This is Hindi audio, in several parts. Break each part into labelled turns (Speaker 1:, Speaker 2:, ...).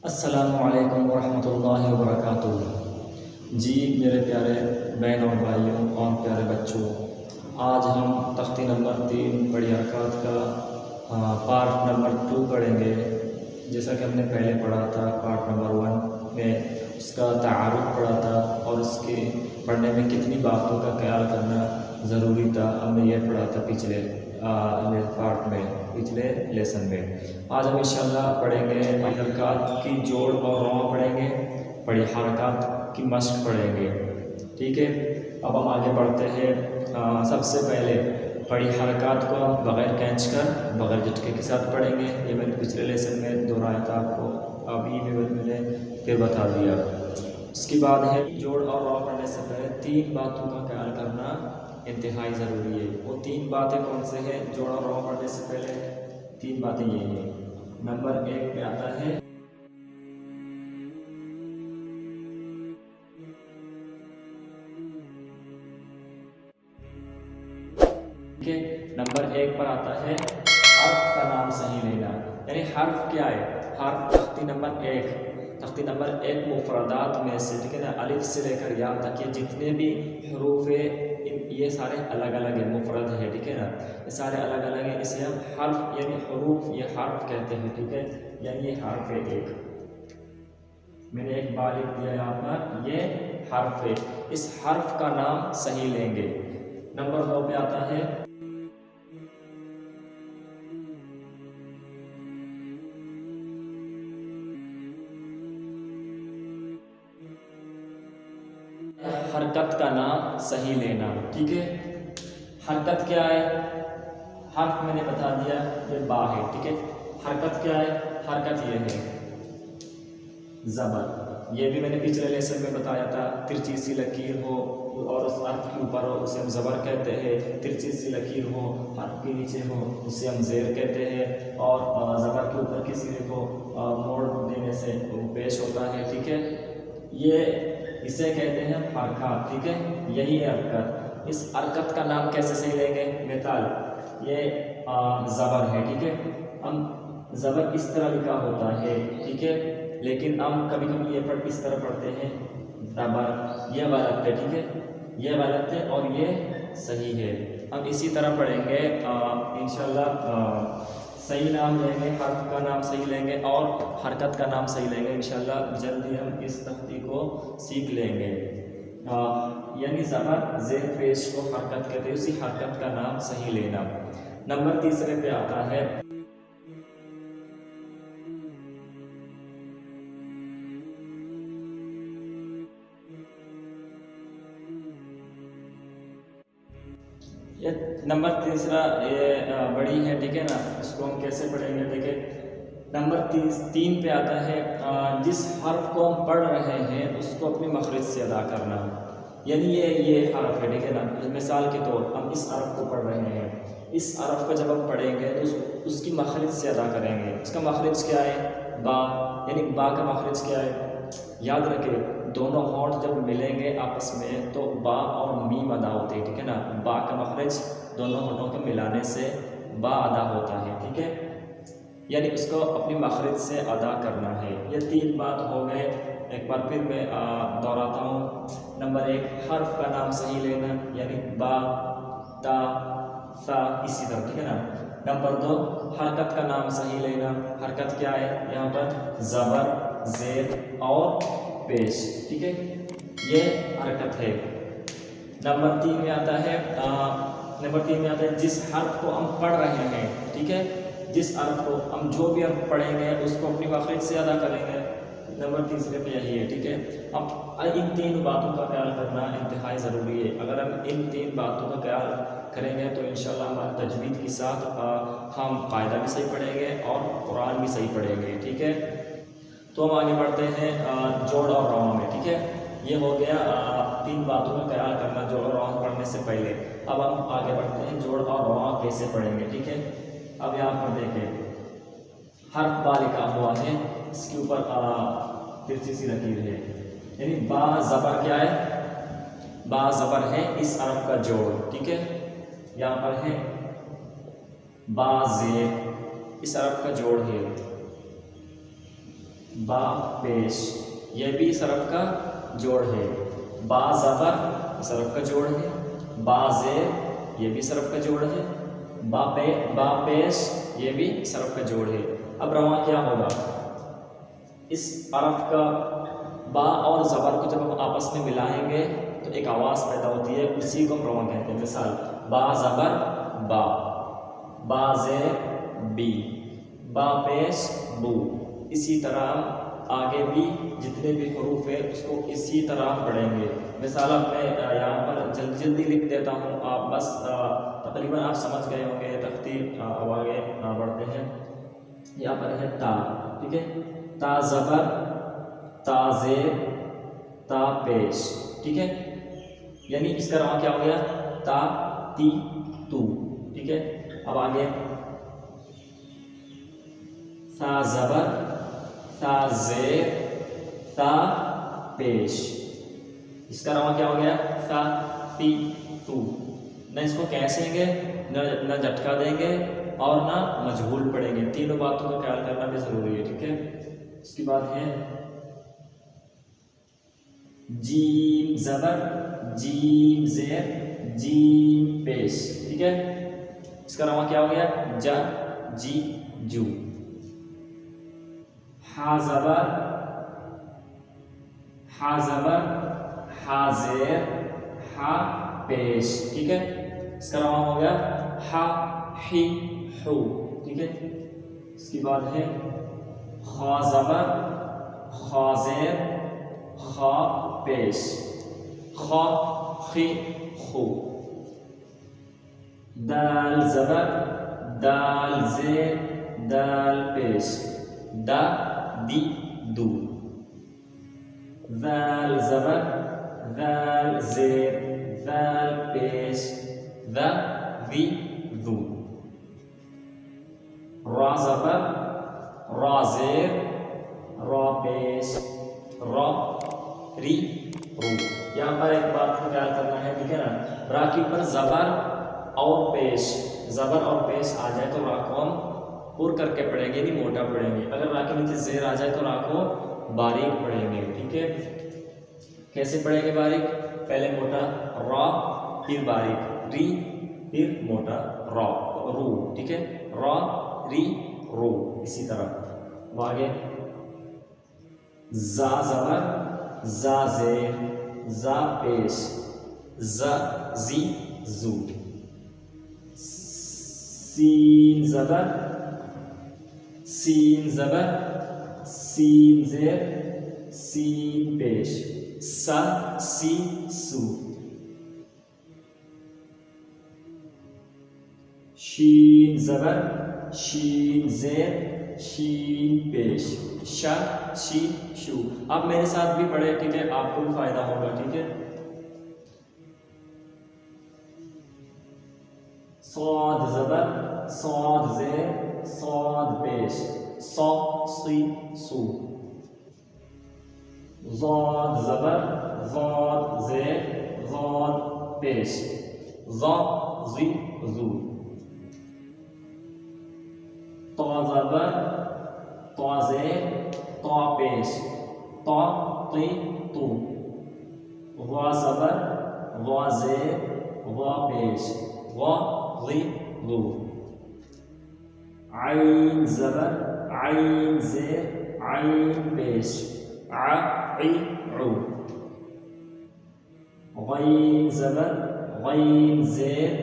Speaker 1: अस्सलामुअलैकुम वरहमतुल्लाहि वबरकातुहू। जी मेरे प्यारे बहन और भाइयों और प्यारे बच्चों, आज हम तख्ती नंबर 3 बड़ी हरकत का पार्ट नंबर 2 पढ़ेंगे। जैसा कि हमने पहले पढ़ा था पार्ट नंबर 1 में उसका तारुफ पढ़ा था और उसके पढ़ने में कितनी बातों का ख्याल करना ज़रूरी था, हमने ये पढ़ा था पिछले पार्ट में, पिछले लेसन में। आज हम इंशाअल्लाह पढ़ेंगे हरकत की जोड़ और रौं पढ़ेंगे, बड़ी हरकत की मश्क पढ़ेंगे। ठीक है, अब हम आगे बढ़ते हैं। सबसे पहले बड़ी हरकत को हम बग़ैर खींच कर बग़ैर झटके के साथ पढ़ेंगे। ये मैंने पिछले लेसन में दोहराया था आपको, अभी भी मैंने फिर बता दिया। उसके बाद है जोड़ और रौं पढ़ने से पहले 3 बातों का ख्याल करना इंतहाई ज़रूरी है। वो 3 बातें कौन से हैं? जोड़ और रौं पढ़ने से पहले 3 बातें यही हैं। नंबर 1 पे आता है नंबर 1 पर आता है हर्फ का नाम सही लेना। यानी हर्फ क्या है? हर्फ तख्ती नंबर 1 मुफरदात में से, ठीक है ना, अलिफ से लेकर या तक ये जितने भी हरूफ है ये सारे अलग अलग है, मुफरद है, ठीक है ना, ये सारे अलग अलग है। इसे हम हर्फ यानी हरूफ ये हर्फ कहते हैं, ठीक है। यानी ये हर्फ है एक, मैंने एक बार लिख दिया यहाँ पर, ये हर्फ है। इस हर्फ का नाम सही लेंगे। नंबर 2 पे आता है हरकत का नाम सही लेना। ठीक है, हरकत क्या है? हर्फ मैंने बता दिया, ये बा है, ठीक है। हरकत क्या है? हरकत ये है ज़बर। ये भी मैंने पिछले लेसन में बताया था। तिरछी सी लकीर हो और उस हर्फ के ऊपर हो उसे हम ज़बर कहते हैं। तिरछी सी लकीर हो, हर्फ के नीचे हो, उसे हम ज़ेर कहते हैं। और ज़बर के ऊपर किसी को मोड़ देने से वो पेश होता है, ठीक है। ये इसे कहते हैं हरकत, ठीक है। यही है हरकत। इस हरकत का नाम कैसे सही लेंगे? मिसाल, ये ज़बर है, ठीक है। हम ज़बर इस तरह लिखा होता है, ठीक है, लेकिन हम कभी कभी ये इस तरह पढ़ते हैं ज़बर, ये गलत है, ठीक है, ये गलत है और ये सही है। हम इसी तरह पढ़ेंगे इंशाअल्लाह। सही नाम लेंगे, हर्फ का नाम सही लेंगे और हरकत का नाम सही लेंगे। इंशाअल्लाह जल्दी हम इस तख्ती को सीख लेंगे। यानी ज़बर ज़ेर पेश को हरकत कहते हैं, उसी हरकत का नाम सही लेना। नंबर 3 पे आता है ये नंबर 3 ये बड़ी है, ठीक है ना। इसको हम कैसे पढ़ेंगे? देखिए, नंबर 3 पे आता है जिस हर्फ को हम पढ़ रहे हैं उसको अपनी मखरज से अदा करना। यानी ये हर्फ है, ठीक है ना। मिसाल के तौर हम इस हर्फ को पढ़ रहे हैं, इस हर्फ को जब हम पढ़ेंगे तो उसकी मखरज से अदा करेंगे। इसका मखरज क्या है? बा। यानी बा का मखरज क्या है? याद रखें, दोनों होंठ जब मिलेंगे आपस में तो बा और मीम अदा होते हैं, ठीक है ना। बा का मखरज दोनों होंठों के मिलाने से बा अदा होता है, ठीक है। यानी उसको अपनी मखरज से अदा करना है। ये 3 बात हो गए। एक बार फिर मैं दोहराता हूँ। नंबर 1 हर्फ का नाम सही लेना, यानी बा, ता, सा, इसी तरह, ठीक है ना। नंबर 2 हरकत का नाम सही लेना। हरकत क्या है? यहाँ पर ज़बर, ज़ेर और पेश, ठीक है, ये हरकत है। नंबर 3 में आता है जिस हर्फ को हम पढ़ रहे हैं, ठीक है, जिस हर्फ को हम जो भी हम पढ़ेंगे उसको अपनी मखरज से अदा करेंगे। नंबर 3 पे यही है, ठीक है। अब इन 3 बातों का ख्याल करना इंतहाई ज़रूरी है। अगर हम इन 3 बातों का ख्याल करेंगे तो इंशाअल्लाह हमारे तजवीद के साथ हम कायदा भी सही पढ़ेंगे और कुरान भी सही पढ़ेंगे, ठीक है। तो हम आगे बढ़ते हैं जोड़ और रौं में, ठीक है। ये हो गया 3 बातों का ख्याल करना जोड़ और रौं पढ़ने से पहले। अब हम आगे बढ़ते हैं जोड़ और रौं कैसे पढ़ेंगे, ठीक है। अब यहाँ पर देखें, हर्फ बा लिखा हुआ है, इसके ऊपर तिरछी सी लकीर है, यानी बा ज़बर क्या है? बा ज़बर है इस हर्फ का जोड़, ठीक है। यहाँ पर है बा ज़ेर, इस हर्फ का जोड़ है। बा पेश, ये भी सरफ का जोड़ है। बा ज़बर सरफ का जोड़ है। बा ज़ेर ये भी सरफ का जोड़ है। बा पेश ये भी सरफ का जोड़ है। अब रवां क्या होगा, इस हरफ का बा और ज़बर को जब हम आपस में मिलाएंगे तो एक आवाज़ पैदा होती है, उसी को हम रवां कहते हैं। मिसाल बा ज़बर बा, बा ज़ेर बी, बा पेश बू। इसी तरह हम आगे भी जितने भी हरूफ है उसको इसी तरह पढ़ेंगे। मिसाल अब मैं यहाँ पर जल्दी जल्दी लिख देता हूँ, आप बस तकरीबन आप समझ गए होंगे। तख्ती अब आगे बढ़ते हैं। यहाँ पर है ता, ठीक है, ता ज़बर, ता ज़ेर, ता पेश, ठीक है। यानी इसका रवां क्या हो गया, ता ती तू, ठीक है। अब आगे ता ज़बर, ता ज़ेर, ता पेश, इसका रवां क्या हो गया, ता ती तू। न इसको कैसेंगे, न झटका देंगे और ना मजहूल पढ़ेंगे। तीनों बातों का ख्याल करना भी जरूरी है, ठीक है। इसके बाद है जीम ज़बर, जीम ज़ेर, जीम पेश, ठीक है। इसका रवां क्या हो गया, जा जी जू। हा ज़बर, हा ज़बर, हा ज़ेर, हा पेश, ठीक है। इसका रवां हो गया हा ही हू, ठीक है। इसके बाद है खा ज़बर, खा ज़ेर, खा पेश, खा खी खू। दाल ज़बर, दाल ज़ेर, दाल पेश, दा दी दू। दाल ज़बर, दाल ज़ेर, दाल पेश, दा दी दू। रा ज़बर, रा ज़ेर, रा पेश, रा री रू। यहाँ पर एक बात का ख्याल करना है, ठीक है ना। रा के ऊपर ज़बर और पेश, ज़बर और पेश आ जाए तो रा को हम पुर करके पढ़ेंगे, नहीं मोटा पढ़ेंगे। अगर रा के नीचे ज़ेर आ जाए तो रा को बारीक पढ़ेंगे, ठीक है। कैसे पढ़ेंगे बारीक, पहले मोटा रा, फिर बारीक री, फिर मोटा रा रू, ठीक है। रा री रू, इसी तरह। आगे जा ज़बर, जा ज़ेर, जा पेश, जा जी जू। सीन ज़बर, सीन ज़बर, सीन ज़ेर, सीन पेश, सा सी सू। शीन ज़बर, शीन ज़ेर, शीन पेश, शा शी शू। आप मेरे साथ भी पढ़े, ठीक है, आपको भी फायदा होगा, ठीक है। सौद ज़बर, सौद ज़ेर, सौद पेश, सौ सी सू। ज़ाद ज़बर, ज़ाद ज़ेर, ज़ाद पेश, ज़ा ज़ी ज़ू। ता ज़बर, ता ज़ेर, ता पेश, ता ती तू। वा ज़बर, वा ज़ेर, वा पेश, वा ज़ी ज़ू। आइन ज़बर, आइन ज़ेर, आइन पेश, आ इ उ। गैन ज़बर, गैन ज़ेर,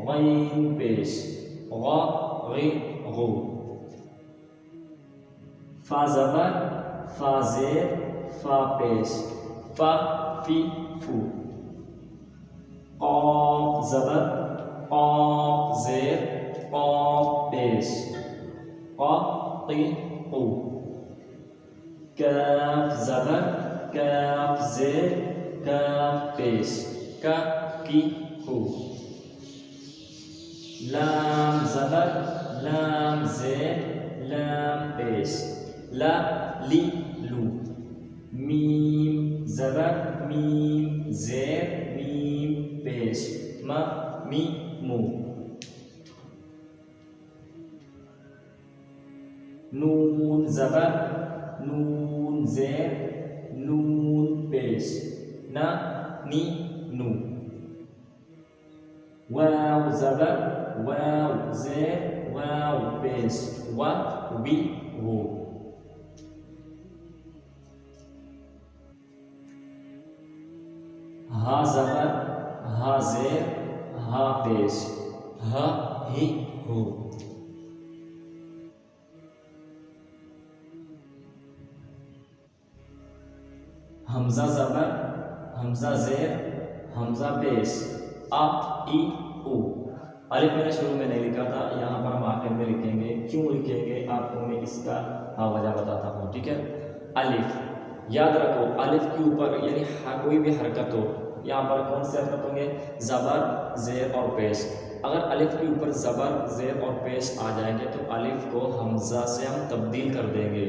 Speaker 1: गैन पेश, गा गी गू। फा ज़बर, फा ज़ेर, फा पेश, फा फी फू। क़ाफ ज़बर, क़ाफ ज़ेर, क़ाफ पेश, क़ा क़ी क़ू। काफ ज़बर, काफ ज़ेर, काफ पेश, का की कू। लाम ज़बर, लाम ज़ेर, लाम पेश, ला ली लू। मीम ज़बर, मीम ज़ेर, मीम पेश, मा मी मू। नून ज़बर, नून ज़ेर नून पेश ना नी नू। वाव ज़बर वाव ज़ेर वाव पेश वा वी वो। हा ज़बर हा ज़ेर हा पेश हा ही हो। हमजा ज़बर हमजा ज़ेर हमजा पेश आ ई उ। अलिफ मैंने शुरू में नहीं लिखा था, यहाँ पर हम आखिर में लिखेंगे। क्यों लिखेंगे आपको मैं इसका वजह बताता हूँ, ठीक है। अलिफ याद रखो, अलिफ के ऊपर यानी कोई भी हरकत हो, यहाँ पर कौन से हरकत होंगे, ज़बर ज़ेर और पेश। अगर अलिफ के ऊपर ज़बर ज़ेर और पेश आ जाएंगे तो अलिफ को हमजा से हम तब्दील कर देंगे।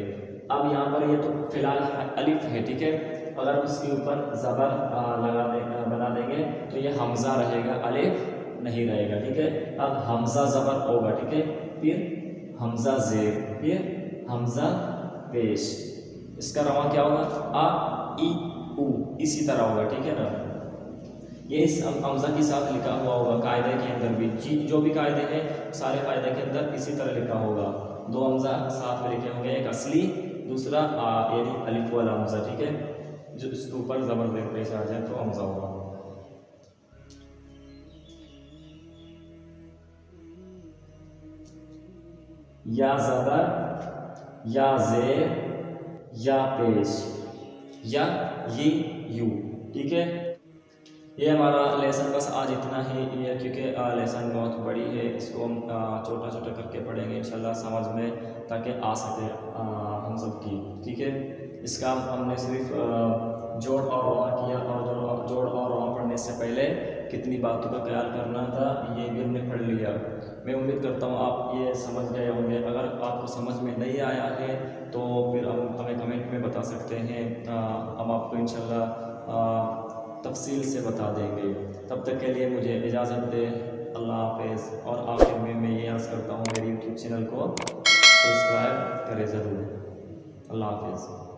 Speaker 1: अब यहाँ पर ये तो फिलहाल अलिफ है, ठीक है। अगर उसके ऊपर ज़बर बना देंगे तो ये हमजा रहेगा, अलिफ नहीं रहेगा, ठीक है। अब हमजा ज़बर होगा, ठीक है, फिर हमजा ज़ेर फिर हमजा पेश। इसका रवा क्या होगा, आ ई उ, इसी तरह होगा, ठीक है ना। ये इस हमजा के साथ लिखा हुआ होगा कायदे के अंदर भी, जो भी कायदे हैं सारे कायदे के अंदर इसी तरह लिखा होगा। दो हमजा साथ में लिखे होंगे, एक असली दूसरा यानी अलिफ वाला हमजा, ठीक है। जो इसके ऊपर ज़बर ज़ेर पेश आ जाए तो हमजा होगा। या ज़बर या ज़ेर या पेश या ये यू, ठीक है। ये हमारा लेसन बस आज इतना ही है, क्योंकि लेसन बहुत बड़ी है, इसको हम छोटा छोटा करके पढ़ेंगे इंशाल्लाह समझ में, ताकि आ सके हम सब की, ठीक है। इसका हमने सिर्फ जोड़ और रवा किया, और जोड़ और रवा पढ़ने से पहले कितनी बातों का ख्याल करना था ये भी हमने पढ़ लिया। मैं उम्मीद करता हूँ आप ये समझ गए होंगे। अगर आपको समझ में नहीं आया है तो फिर हमें कमेंट में बता सकते हैं, हम आपको इंशाल्लाह तफसील से बता देंगे। तब तक के लिए मुझे इजाज़त दे, अल्लाह हाफ़िज़। और आखिर में मैं ये अर्ज़ करता हूँ मेरे यूट्यूब चैनल को सब्सक्राइब करें ज़रूर। अल्लाह हाफ़िज़।